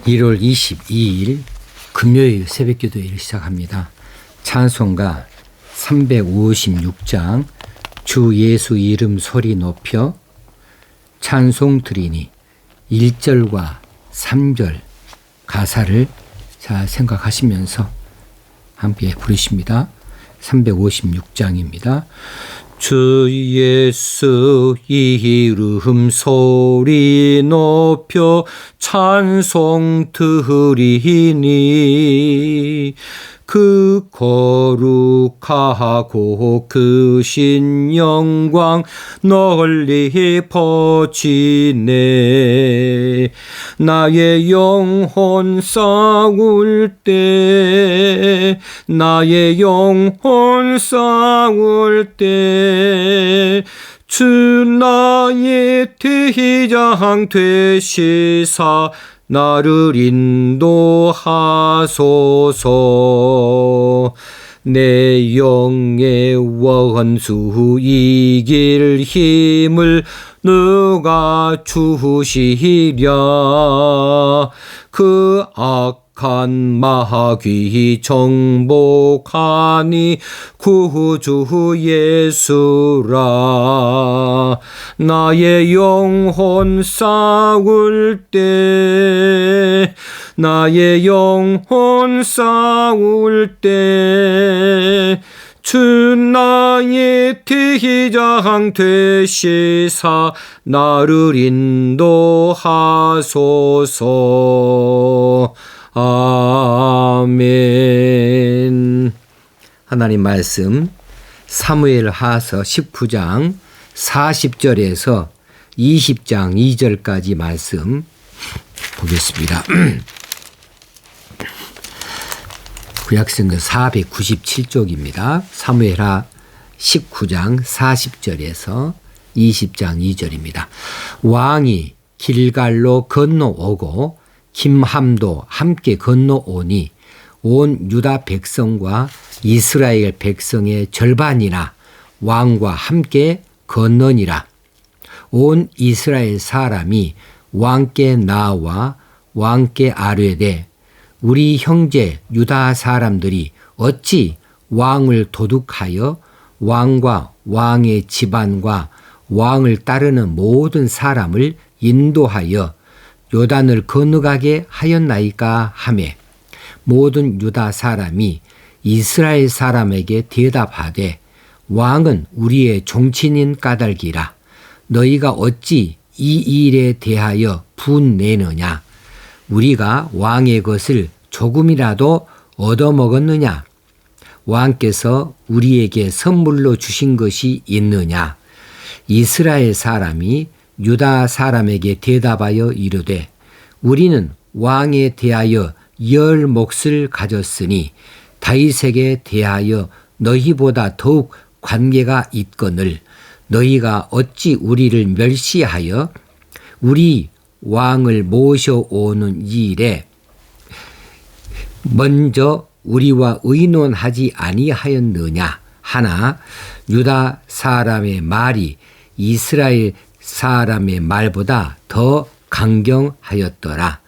1월 22일 금요일 새벽기도회를 시작합니다. 찬송가 356장 주 예수 이름 소리 높여 찬송 드리니 1절과 3절 가사를 잘 생각하시면서 함께 부르십니다. 356장입니다. 주 예수 이름 소리 높여 찬송 드리니 그 거룩하고 크신 영광 널리 퍼지네. 나의 영혼 싸울 때 나의 영혼 싸울 때 주 나의 대장 되시사 나를 인도하소서. 내 영의 원수 이길 힘을 누가 주시랴. 그 악한 마귀 정복하니 구주 예수라. 나의 영혼 싸울 때 나의 영혼 싸울 때 주 나의 대장 되시사 나를 인도하소서. 아멘. 하나님 말씀 사무엘하서 19장 40절에서 20장 2절까지 말씀 보겠습니다. 구약성경 497쪽입니다. 사무엘하 19장 40절에서 20장 2절입니다. 왕이 길갈로 건너오고 김함도 함께 건너오니 온 유다 백성과 이스라엘 백성의 절반이나 왕과 함께 건너니라. 온 이스라엘 사람이 왕께 나와 왕께 아뢰되 우리 형제 유다 사람들이 어찌 왕을 도둑하여 왕과 왕의 집안과 왕을 따르는 모든 사람을 인도하여 요단을 건너가게 하였나이까 하매 모든 유다 사람이 이스라엘 사람에게 대답하되 왕은 우리의 종친인 까닭이라. 너희가 어찌 이 일에 대하여 분내느냐. 우리가 왕의 것을 조금이라도 얻어먹었느냐. 왕께서 우리에게 선물로 주신 것이 있느냐. 이스라엘 사람이 유다 사람에게 대답하여 이르되 우리는 왕에 대하여 10몫을 가졌으니 다윗에게 대하여 너희보다 더욱 관계가 있거늘 너희가 어찌 우리를 멸시하여 우리 왕을 모셔오는 일에 먼저 우리와 의논하지 아니하였느냐 하나 유다 사람의 말이 이스라엘 사람의 말보다 더 강경하였더라.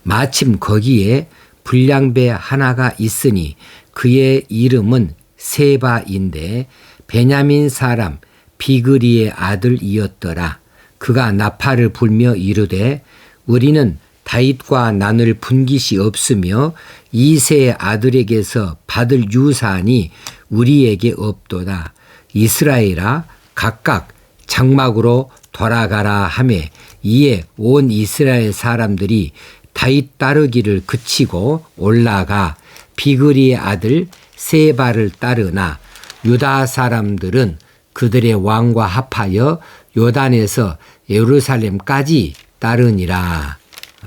마침 거기에 불량배 하나가 있으니 그의 이름은 세바인데 베냐민 사람 비그리의 아들이었더라. 그가 나팔을 불며 이르되 우리는 다윗과 나눌 분깃이 없으며 이새의 아들에게서 받을 유산이 우리에게 없도다. 이스라엘아 각각 장막으로 돌아가라 하매 이에 온 이스라엘 사람들이 다윗 따르기를 그치고 올라가 비그리의 아들 세바를 따르나 유다 사람들은 그들의 왕과 합하여 요단에서 예루살렘까지 따르니라.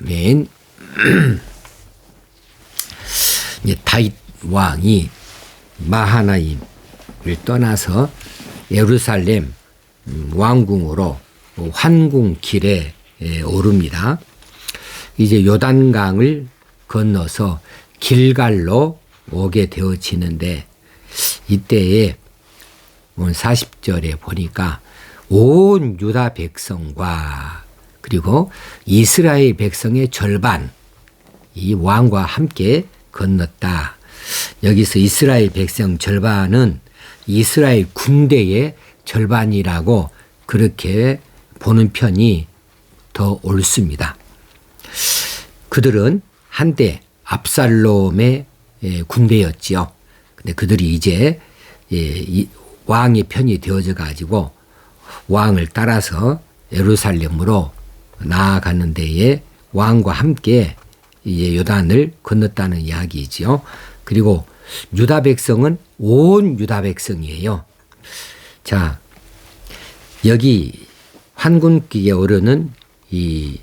아멘. 다윗 왕이 마하나임을 떠나서 예루살렘 왕궁으로 환궁길에 오릅니다. 이제 요단강을 건너서 길갈로 오게 되어지는데 이때에 40절에 보니까 온 유다 백성과 그리고 이스라엘 백성의 절반 이 왕과 함께 건넜다. 여기서 이스라엘 백성 절반은 이스라엘 군대의 절반이라고 그렇게 보는 편이 더 옳습니다. 그들은 한때 압살롬의 군대였지요. 근데 그들이 이제 왕의 편이 되어져 가지고 왕을 따라서 예루살렘으로 나아가는 데에 왕과 함께 이제 요단을 건넜다는 이야기이지요. 그리고 유다 백성은 온 유다 백성이에요. 자, 여기 환군기에 오르는 이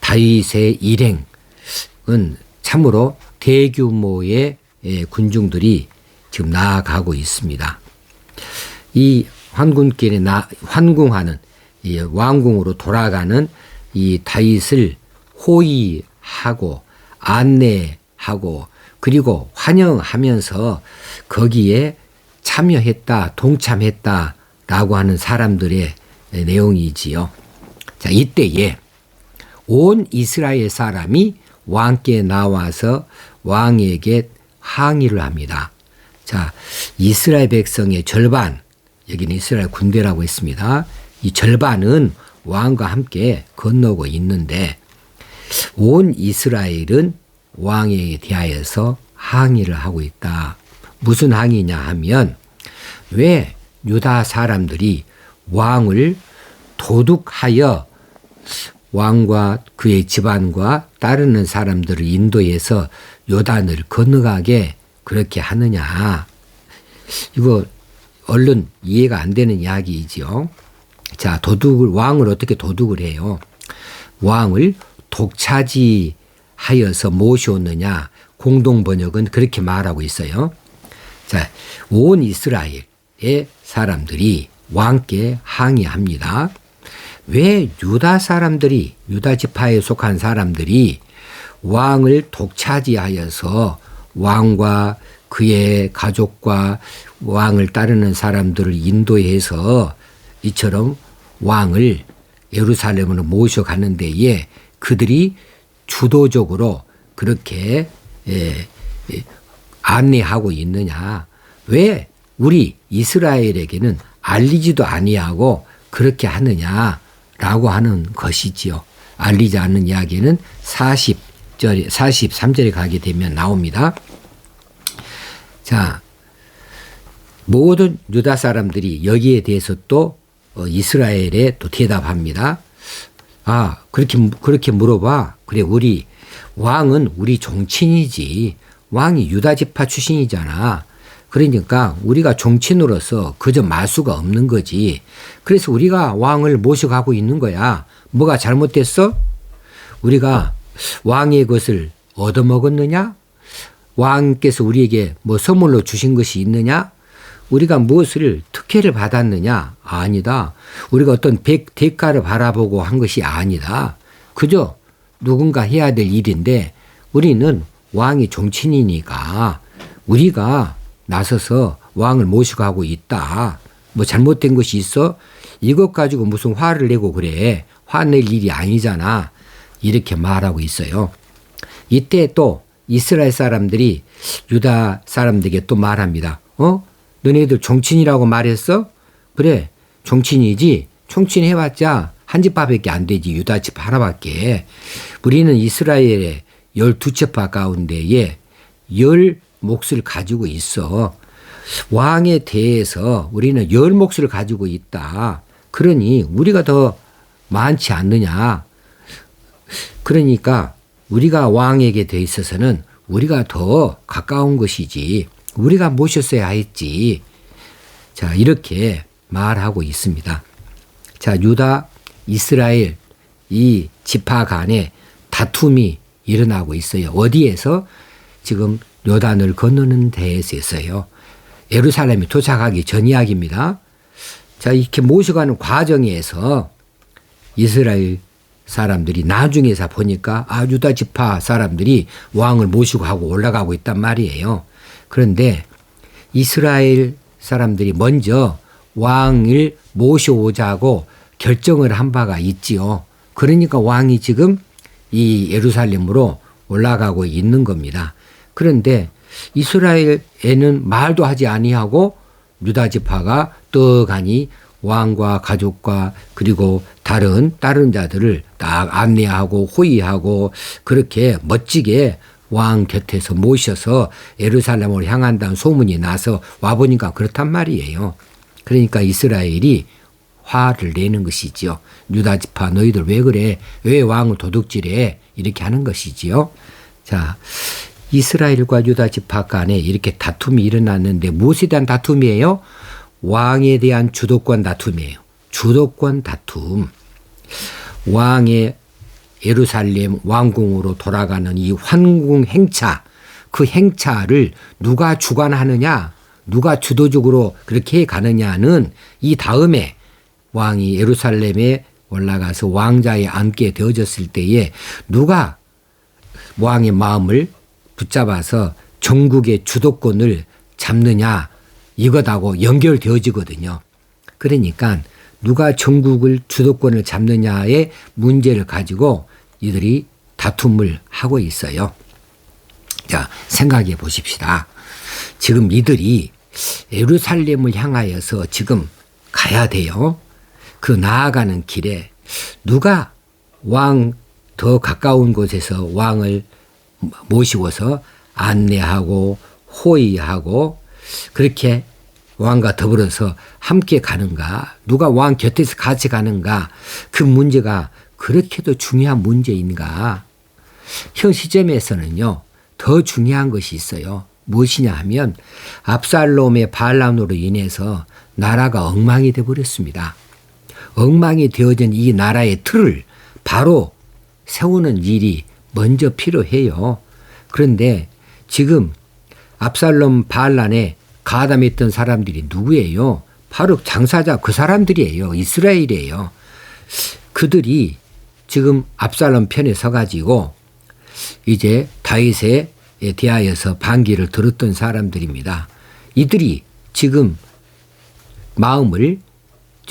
다윗의 일행은 참으로 대규모의 군중들이 지금 나아가고 있습니다. 이 환군길에 환궁하는 이 왕궁으로 돌아가는 이 다윗을 호위하고 안내하고 그리고 환영하면서 거기에 참여했다, 동참했다라고 하는 사람들의 내용이지요. 자, 이때에 온 이스라엘 사람이 왕께 나와서 왕에게 항의를 합니다. 자, 이스라엘 백성의 절반, 여기는 이스라엘 군대라고 했습니다. 이 절반은 왕과 함께 건너고 있는데 온 이스라엘은 왕에 대하여서 항의를 하고 있다. 무슨 항의냐 하면 왜 유다 사람들이 왕을 도둑하여 왕과 그의 집안과 따르는 사람들을 인도해서 요단을 건너가게 그렇게 하느냐. 이거 얼른 이해가 안 되는 이야기이지요. 자, 왕을 어떻게 도둑을 해요? 왕을 독차지하여서 모셔오느냐. 공동 번역은 그렇게 말하고 있어요. 자, 온 이스라엘의 사람들이 왕께 항의합니다. 왜 유다 사람들이, 유다 지파에 속한 사람들이 왕을 독차지하여서 왕과 그의 가족과 왕을 따르는 사람들을 인도해서 이처럼 왕을 예루살렘으로 모셔가는 데에 그들이 주도적으로 그렇게 안내하고 있느냐. 왜 우리 이스라엘에게는 알리지도 아니하고 그렇게 하느냐라고 하는 것이지요. 알리지 않는 이야기는 43절에 가게 되면 나옵니다. 자, 모든 유다 사람들이 여기에 대해서 또 이스라엘에 또 대답합니다. 아, 그렇게 물어봐. 그래, 왕은 우리 종친이지. 왕이 유다 지파 출신이잖아. 그러니까 우리가 종친으로서 그저 말 수가 없는 거지. 그래서 우리가 왕을 모셔가고 있는 거야. 뭐가 잘못됐어? 우리가 왕의 것을 얻어먹었느냐? 왕께서 우리에게 뭐 선물로 주신 것이 있느냐? 우리가 무엇을 특혜를 받았느냐? 아니다. 우리가 어떤 대가를 바라보고 한 것이 아니다. 그저 누군가 해야 될 일인데 우리는 왕이 종친이니까 우리가 나서서 왕을 모시고 하고 있다. 뭐 잘못된 것이 있어? 이것 가지고 무슨 화를 내고 그래. 화낼 일이 아니잖아. 이렇게 말하고 있어요. 이때 또 이스라엘 사람들이 유다 사람들에게 또 말합니다. 너네들 종친이라고 말했어? 그래, 종친이지. 종친 해봤자 한 집밥밖에 안 되지. 유다 집 하나밖에. 우리는 이스라엘의 12지파 가운데에 10몫을 가지고 있어. 왕에 대해서 우리는 10몫을 가지고 있다. 그러니 우리가 더 많지 않느냐. 그러니까 우리가 왕에게 돼 있어서는 우리가 더 가까운 것이지. 우리가 모셨어야 했지. 자, 이렇게 말하고 있습니다. 자, 유다, 이스라엘 이 지파 간에 다툼이 일어나고 있어요. 어디에서? 지금 요단을 건너는 데에서요. 예루살렘에 도착하기 전 이야기입니다. 자, 이렇게 모셔가는 과정에서 이스라엘 사람들이 나중에서 보니까 유다 지파 사람들이 왕을 모시고 하고 올라가고 있단 말이에요. 그런데 이스라엘 사람들이 먼저 왕을 모셔오자고 결정을 한 바가 있지요. 그러니까 왕이 지금 이 예루살렘으로 올라가고 있는 겁니다. 그런데 이스라엘에는 말도 하지 아니하고 유다 지파가 떡하니 왕과 가족과 그리고 다른 자들을 딱 안내하고 호위하고 그렇게 멋지게 왕 곁에서 모셔서 예루살렘으로 향한다는 소문이 나서 와보니까 그렇단 말이에요. 그러니까 이스라엘이 화를 내는 것이지요. 유다 지파 너희들 왜 그래? 왜 왕을 도둑질해? 이렇게 하는 것이지요. 자, 이스라엘과 유다 지파 간에 이렇게 다툼이 일어났는데 무엇에 대한 다툼이에요? 왕에 대한 주도권 다툼이에요. 주도권 다툼. 왕의 예루살렘 왕궁으로 돌아가는 이 환궁 행차, 그 행차를 누가 주관하느냐, 누가 주도적으로 그렇게 가느냐는 이 다음에 왕이 예루살렘에 올라가서 왕자에 앉게 되어졌을 때에 누가 왕의 마음을 붙잡아서 전국의 주도권을 잡느냐 이것하고 연결되어지거든요. 그러니까 누가 전국을 주도권을 잡느냐의 문제를 가지고 이들이 다툼을 하고 있어요. 자, 생각해 보십시다. 지금 이들이 예루살렘을 향하여서 지금 가야 돼요. 그 나아가는 길에 누가 왕 더 가까운 곳에서 왕을 모시고서 안내하고 호위하고 그렇게 왕과 더불어서 함께 가는가, 누가 왕 곁에서 같이 가는가, 그 문제가 그렇게도 중요한 문제인가. 현 시점에서는요, 더 중요한 것이 있어요. 무엇이냐 하면 압살롬의 반란으로 인해서 나라가 엉망이 되어버렸습니다. 엉망이 되어진 이 나라의 틀을 바로 세우는 일이 먼저 필요해요. 그런데 지금 압살롬 반란에 가담했던 사람들이 누구예요? 바로 장사자 그 사람들이에요. 이스라엘이에요. 그들이 지금 압살롬 편에 서가지고 이제 다윗에 대하여서 반기를 들었던 사람들입니다. 이들이 지금 마음을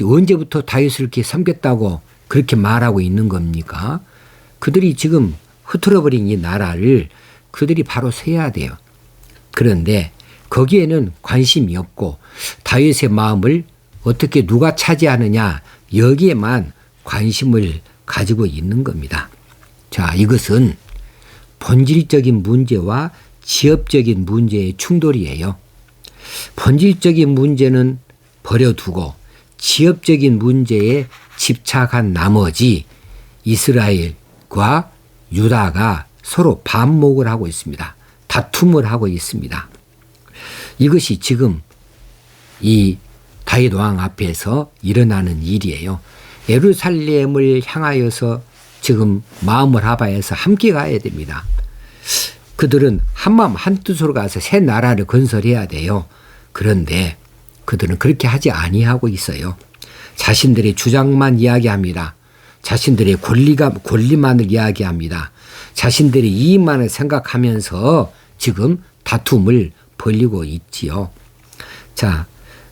언제부터 다윗을 이렇게 섬겼다고 그렇게 말하고 있는 겁니까? 그들이 지금 흐트러버린 이 나라를 그들이 바로 세야 돼요. 그런데 거기에는 관심이 없고 다윗의 마음을 어떻게 누가 차지하느냐 여기에만 관심을 가지고 있는 겁니다. 자, 이것은 본질적인 문제와 지엽적인 문제의 충돌이에요. 본질적인 문제는 버려두고 지엽적인 문제에 집착한 나머지 이스라엘과 유다가 서로 반목을 하고 있습니다. 다툼을 하고 있습니다. 이것이 지금 이 다윗 왕 앞에서 일어나는 일이에요. 예루살렘을 향하여서 지금 마음을 합하여서 함께 가야 됩니다. 그들은 한마음 한뜻으로 가서 새 나라를 건설해야 돼요. 그런데 그들은 그렇게 하지 아니하고 있어요. 자신들의 주장만 이야기합니다. 자신들의 권리만을 이야기합니다. 자신들의 이익만을 생각하면서 지금 다툼을 벌이고 있지요. 자,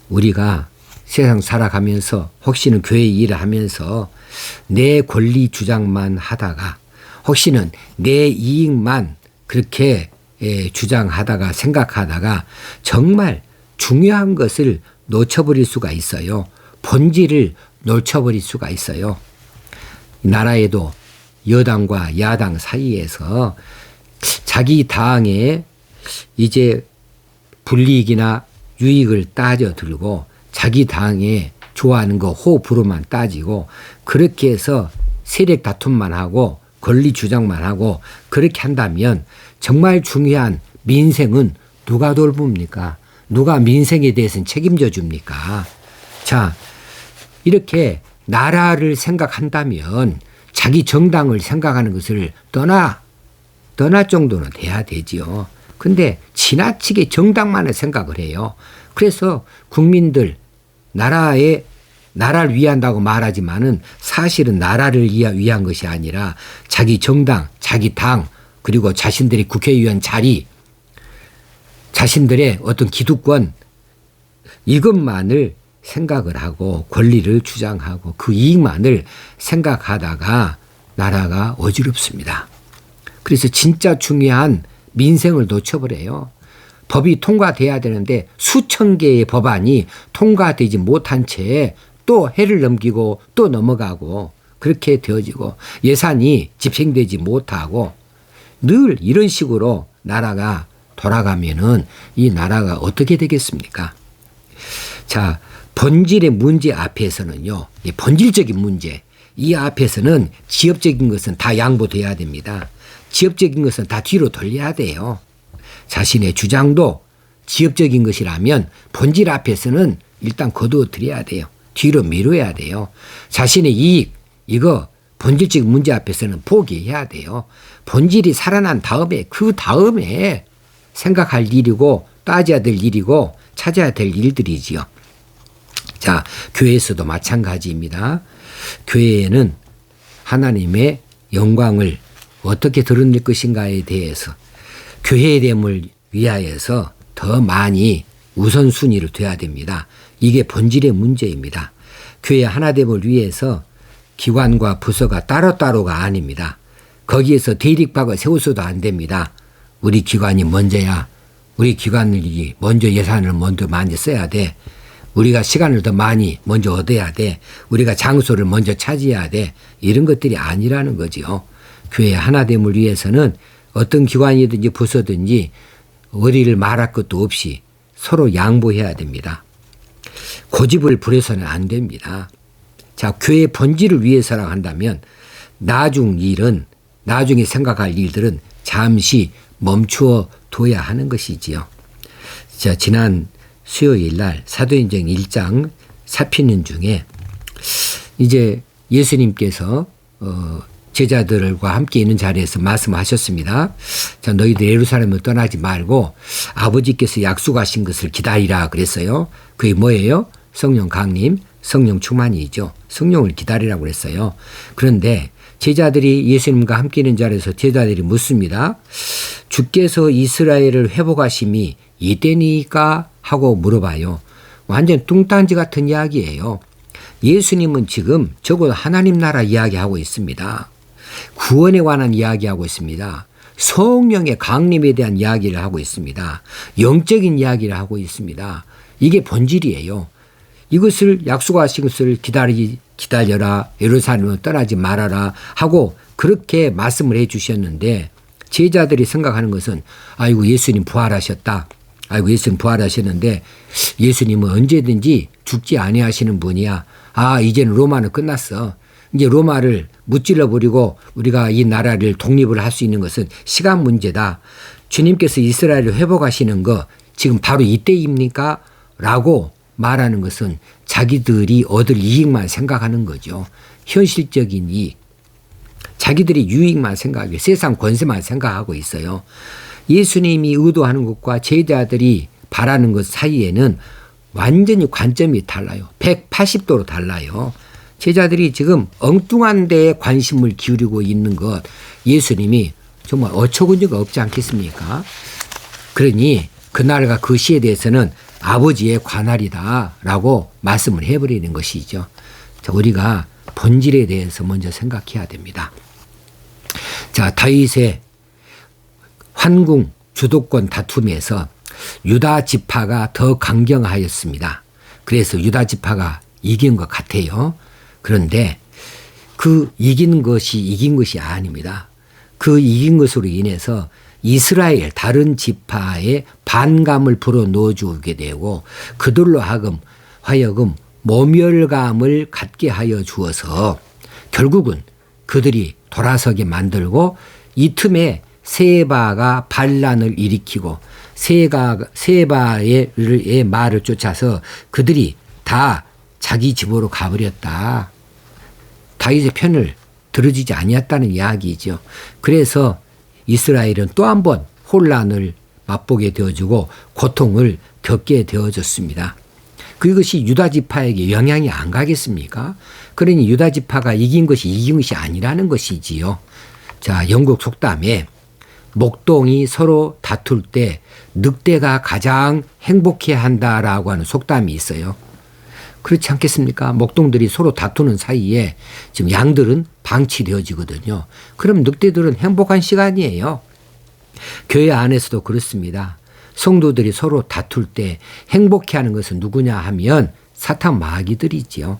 우리가 세상 살아가면서 혹시는 교회 일을 하면서 내 권리 주장만 하다가 혹시는 내 이익만 그렇게 주장하다가 생각하다가 정말 중요한 것을 놓쳐버릴 수가 있어요. 본질을 놓쳐버릴 수가 있어요. 나라에도 여당과 야당 사이에서 자기 당의 이제 불이익이나 유익을 따져 들고 자기 당에 좋아하는 거 호불호만 따지고 그렇게 해서 세력 다툼만 하고 권리 주장만 하고 그렇게 한다면 정말 중요한 민생은 누가 돌봅니까? 누가 민생에 대해서는 책임져 줍니까? 자, 이렇게 나라를 생각한다면 자기 정당을 생각하는 것을 떠날 정도는 돼야 되지요. 근데 지나치게 정당만을 생각을 해요. 그래서 국민들 나라를 위한다고 말하지만은 사실은 나라를 위한 것이 아니라 자기 정당, 자기 당, 그리고 자신들의 국회의원 자리, 자신들의 어떤 기득권 이것만을 생각을 하고 권리를 주장하고 그 이익만을 생각하다가 나라가 어지럽습니다. 그래서 진짜 중요한 민생을 놓쳐버려요. 법이 통과돼야 되는데 수천 개의 법안이 통과되지 못한 채 또 해를 넘기고 또 넘어가고 그렇게 되어지고 예산이 집행되지 못하고 늘 이런 식으로 나라가 돌아가면은 이 나라가 어떻게 되겠습니까? 자, 본질의 문제 앞에서는요, 이 본질적인 문제, 이 앞에서는 지엽적인 것은 다 양보돼야 됩니다. 지엽적인 것은 다 뒤로 돌려야 돼요. 자신의 주장도 지엽적인 것이라면 본질 앞에서는 일단 거두어 드려야 돼요. 뒤로 미뤄야 돼요. 자신의 이익, 이거 본질적인 문제 앞에서는 포기해야 돼요. 본질이 살아난 다음에 그 다음에 생각할 일이고 따져야 될 일이고 찾아야 될 일들이지요. 자, 교회에서도 마찬가지입니다. 교회에는 하나님의 영광을 어떻게 드러낼 것인가에 대해서 교회의 됨을 위하여서 더 많이 우선순위로 둬야 됩니다. 이게 본질의 문제입니다. 교회 하나됨을 위해서 기관과 부서가 따로따로가 아닙니다. 거기에서 대립박을 세워서도 안 됩니다. 우리 기관이 먼저야. 우리 기관이 먼저 예산을 먼저 많이 써야 돼. 우리가 시간을 더 많이 먼저 얻어야 돼. 우리가 장소를 먼저 차지해야 돼. 이런 것들이 아니라는 거지요. 교회 하나됨을 위해서는 어떤 기관이든지 부서든지 어디를 말할 것도 없이 서로 양보해야 됩니다. 고집을 부려서는 안 됩니다. 자, 교회의 본질을 위해서라고 한다면 나중에 생각할 일들은 잠시 멈추어 둬야 하는 것이지요. 자, 지난 수요일 날 사도행전 1장 살피는 중에 이제 예수님께서 제자들과 함께 있는 자리에서 말씀하셨습니다. 자, 너희들 예루살렘을 떠나지 말고 아버지께서 약속하신 것을 기다리라 그랬어요. 그게 뭐예요? 성령 강림, 성령 충만이죠. 성령을 기다리라고 그랬어요. 그런데 제자들이 예수님과 함께 있는 자리에서 제자들이 묻습니다. 주께서 이스라엘을 회복하심이 이때니까 하고 물어봐요. 완전 뚱딴지 같은 이야기예요. 예수님은 지금 적어도 하나님 나라 이야기하고 있습니다. 구원에 관한 이야기하고 있습니다. 성령의 강림에 대한 이야기를 하고 있습니다. 영적인 이야기를 하고 있습니다. 이게 본질이에요. 이것을 약속하신 것을 기다려라. 예루살렘을 떠나지 말아라 하고 그렇게 말씀을 해 주셨는데 제자들이 생각하는 것은 아이고 예수님 부활하셨다. 아이고 예수님 부활하셨는데 예수님은 언제든지 죽지 아니하시는 분이야. 아 이제는 로마는 끝났어. 이제 로마를 무찔러 버리고 우리가 이 나라를 독립을 할 수 있는 것은 시간 문제다. 주님께서 이스라엘을 회복하시는 거 지금 바로 이때입니까? 라고 말하는 것은 자기들이 얻을 이익만 생각하는 거죠. 현실적인 이익. 자기들이 유익만 생각하고 세상 권세만 생각하고 있어요. 예수님이 의도하는 것과 제자들이 바라는 것 사이에는 완전히 관점이 달라요. 180도로 달라요. 제자들이 지금 엉뚱한 데에 관심을 기울이고 있는 것 예수님이 정말 어처구니가 없지 않겠습니까? 그러니 그날과 그 시에 대해서는 아버지의 관할이다라고 말씀을 해버리는 것이죠. 자, 우리가 본질에 대해서 먼저 생각해야 됩니다. 자, 다윗의 환궁 주도권 다툼에서 유다 지파가 더 강경하였습니다. 그래서 유다 지파가 이긴 것 같아요. 그런데 그 이긴 것이 아닙니다. 그 이긴 것으로 인해서 이스라엘 다른 지파에 반감을 불어넣어주게 되고 그들로 하여금 모멸감을 갖게 하여 주어서 결국은 그들이 돌아서게 만들고 이 틈에 세바가 반란을 일으키고 세바의 말을 쫓아서 그들이 다 자기 집으로 가버렸다. 다윗의 편을 들어주지 아니었다는 이야기죠. 그래서 이스라엘은 또 한 번 혼란을 맛보게 되어주고 고통을 겪게 되어졌습니다. 그것이 유다 지파에게 영향이 안 가겠습니까? 그러니 유다 지파가 이긴 것이 아니라는 것이지요. 자, 영국 속담에 목동이 서로 다툴 때 늑대가 가장 행복해한다라고 하는 속담이 있어요. 그렇지 않겠습니까? 목동들이 서로 다투는 사이에 지금 양들은 방치되어지거든요. 그럼 늑대들은 행복한 시간이에요. 교회 안에서도 그렇습니다. 성도들이 서로 다툴 때 행복해하는 것은 누구냐 하면 사탄 마귀들이지요.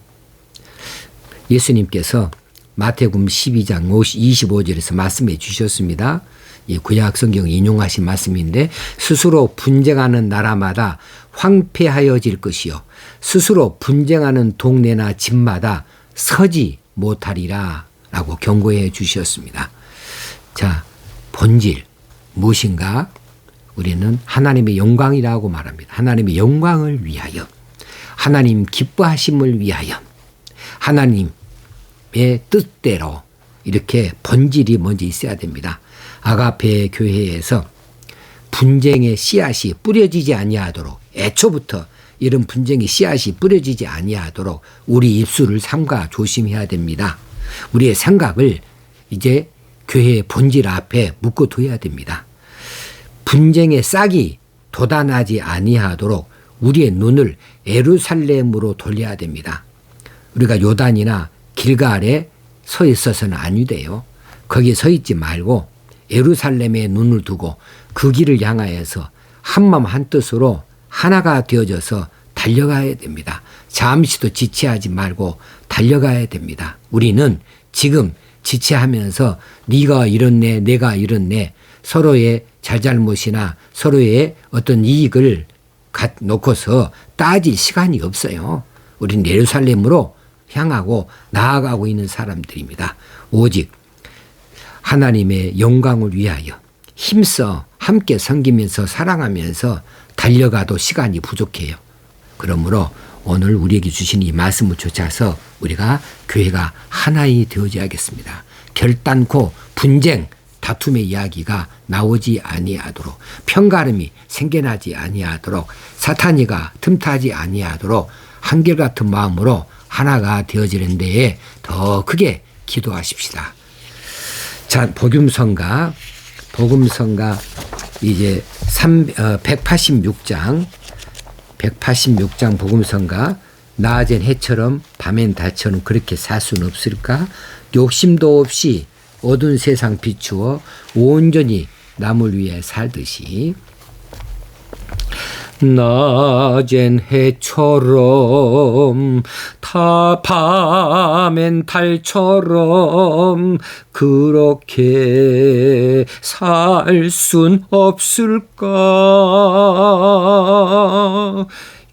예수님께서 마태복음 12장 25절에서 말씀해 주셨습니다. 이 구약 성경 인용하신 말씀인데 스스로 분쟁하는 나라마다 황폐하여질 것이요 스스로 분쟁하는 동네나 집마다 서지 못하리라 라고 경고해 주셨습니다. 자, 본질 무엇인가? 우리는 하나님의 영광이라고 말합니다. 하나님의 영광을 위하여, 하나님 기뻐하심을 위하여, 하나님의 뜻대로 이렇게 본질이 먼저 있어야 됩니다. 아가페 교회에서 분쟁의 씨앗이 뿌려지지 아니하도록, 애초부터 이런 분쟁의 씨앗이 뿌려지지 아니하도록 우리 입술을 삼가 조심해야 됩니다. 우리의 생각을 이제 교회의 본질 앞에 묶어둬야 됩니다. 분쟁의 싹이 돋아나지 아니하도록 우리의 눈을 예루살렘으로 돌려야 됩니다. 우리가 요단이나 길갈에 서 있어서는 아니 돼요. 거기에 서 있지 말고 예루살렘에 눈을 두고 그 길을 향하여서 한마음 한뜻으로 하나가 되어져서 달려가야 됩니다. 잠시도 지체하지 말고 달려가야 됩니다. 우리는 지금 지체하면서 네가 이렇네 내가 이렇네 서로의 잘잘못이나 서로의 어떤 이익을 놓고서 따질 시간이 없어요. 우리는 예루살렘으로 향하고 나아가고 있는 사람들입니다. 오직 하나님의 영광을 위하여 힘써 함께 섬기면서 사랑하면서 달려가도 시간이 부족해요. 그러므로 오늘 우리에게 주신 이 말씀을 쫓아서 우리가 교회가 하나이 되어져야겠습니다. 결단코 분쟁, 다툼의 이야기가 나오지 아니하도록, 편가름이 생겨나지 아니하도록, 사탄이가 틈타지 아니하도록 한결같은 마음으로 하나가 되어지는 데에 더 크게 기도하십시다. 자, 복음성가 이제 186장 복음성가 낮엔 해처럼 밤엔 달처럼 그렇게 살 수는 없을까? 욕심도 없이 어두운 세상 비추어 온전히 남을 위해 살듯이 낮엔 해처럼 밤엔 달처럼 그렇게 살 순 없을까?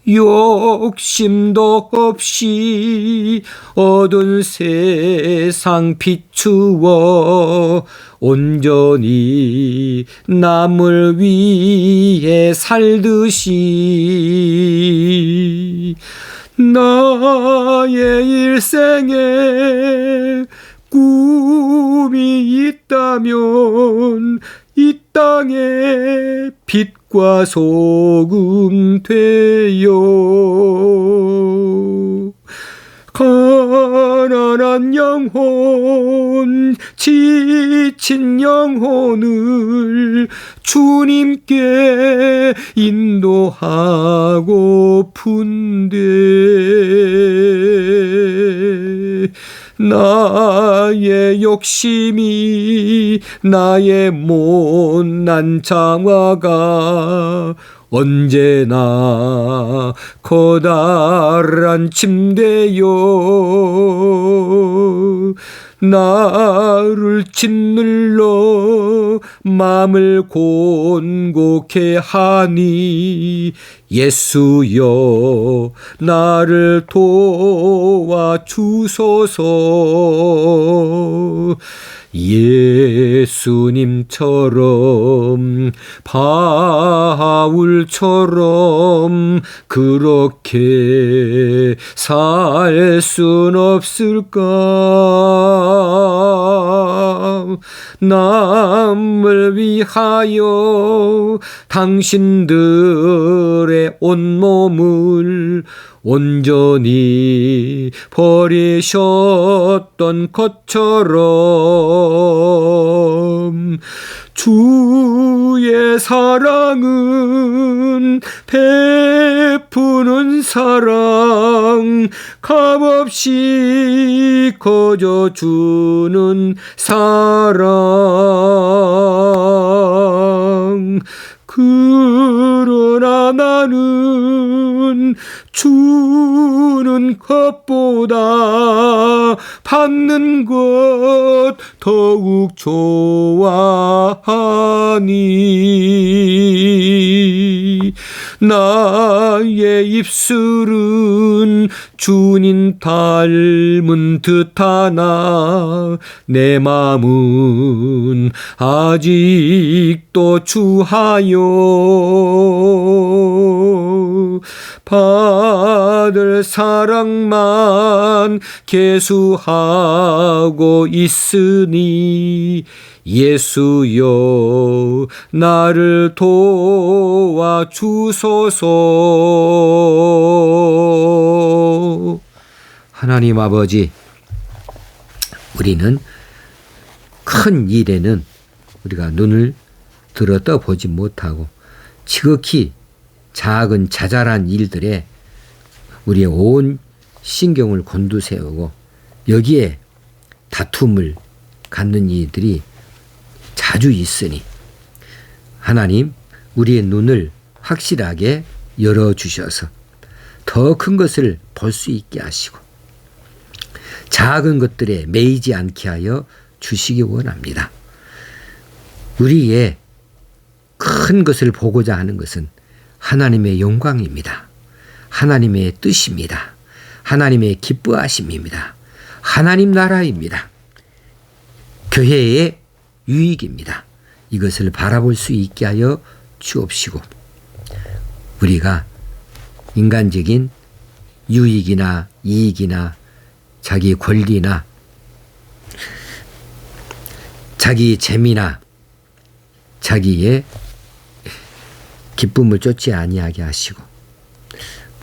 욕심도 없이 어두운 세상 비추어 온전히 남을 위해 살듯이 나의 일생에 꿈이 있다면 이 땅에 빛과 소금 되어 가난한 영혼 지친 영혼을 주님께 인도하고픈데 나의 욕심이 나의 못난 장화가 언제나 커다란 침대요 나를 짓눌러 마음을 곤곡해 하니 예수여 나를 도와주소서 예수님처럼 바울처럼 그렇게 살 순 없을까? 남을 위하여 당신들의 온몸을 온전히 버리셨던 것처럼 주의 주의 사랑은 베푸는 사랑, 값없이 거저주는 사랑. 그러나 나는 주는 것보다 받는 것 더욱 좋아하니, 나의 입술은 주님 닮은 듯하나 내 마음은 아직도 주하여 받을 사랑만 계수하고 있으니, 예수여 나를 도와주소서. 하나님 아버지, 우리는 큰 일에는 우리가 눈을 들어 떠보지 못하고 지극히 작은 자잘한 일들에 우리의 온 신경을 곤두세우고 여기에 다툼을 갖는 이들이 자주 있으니, 하나님 우리의 눈을 확실하게 열어주셔서 더 큰 것을 볼 수 있게 하시고 작은 것들에 매이지 않게 하여 주시기 원합니다. 우리의 큰 것을 보고자 하는 것은 하나님의 영광입니다. 하나님의 뜻입니다. 하나님의 기뻐하심입니다. 하나님 나라입니다. 교회의 유익입니다. 이것을 바라볼 수 있게 하여 주옵시고, 우리가 인간적인 유익이나 이익이나 자기 권리나 자기 재미나 자기의 기쁨을 쫓지 아니하게 하시고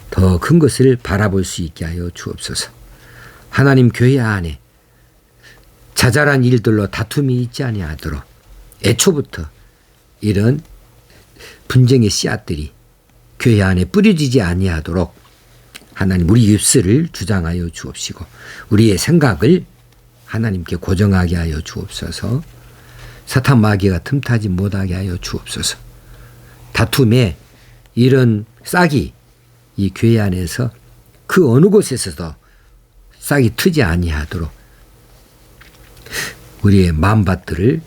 더 큰 것을 바라볼 수 있게 하여 주옵소서. 하나님 교회 안에 자잘한 일들로 다툼이 있지 아니하도록 애초부터 이런 분쟁의 씨앗들이 교회 안에 뿌려지지 아니하도록 하나님 우리 입술을 주장하여 주옵시고 우리의 생각을 하나님께 고정하게 하여 주옵소서. 사탄 마귀가 틈타지 못하게 하여 주옵소서. 다툼에 이런 싹이 이 교회 안에서 그 어느 곳에서도 싹이 트지 아니하도록 우리의 마음밭들을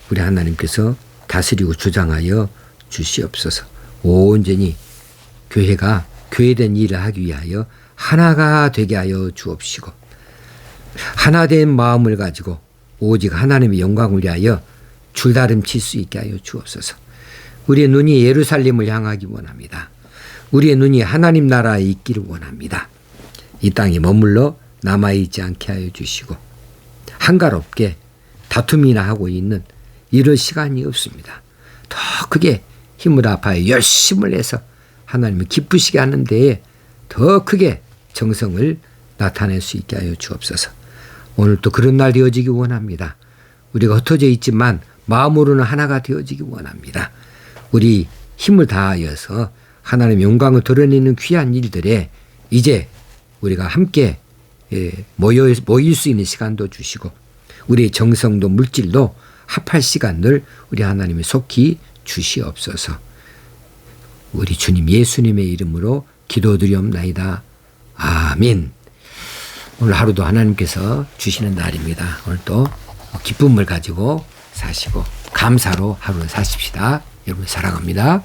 우리 하나님께서 다스리고 주장하여 주시옵소서. 온전히 교회가 교회된 일을 하기 위하여 하나가 되게 하여 주옵시고 하나된 마음을 가지고 오직 하나님의 영광을 위하여 줄다름 칠 수 있게 하여 주옵소서. 우리의 눈이 예루살렘을 향하기 원합니다. 우리의 눈이 하나님 나라에 있기를 원합니다. 이 땅에 머물러 남아있지 않게 하여 주시고 한가롭게 다툼이나 하고 있는 이럴 시간이 없습니다. 더 크게 힘을 합하여 열심을 해서 하나님을 기쁘시게 하는 데에 더 크게 정성을 나타낼 수 있게 하여 주옵소서. 오늘 또 그런 날 되어지기 원합니다. 우리가 흩어져 있지만 마음으로는 하나가 되어지기 원합니다. 우리 힘을 다하여서 하나님의 영광을 드러내는 귀한 일들에 이제 우리가 함께 모일 수 있는 시간도 주시고 우리의 정성도 물질도 합할 시간을 우리 하나님이 속히 주시옵소서. 우리 주님 예수님의 이름으로 기도드리옵나이다. 아멘. 오늘 하루도 하나님께서 주시는 날입니다. 오늘 또 기쁨을 가지고 사시고 감사로 하루를 사십시다. 여러분 사랑합니다.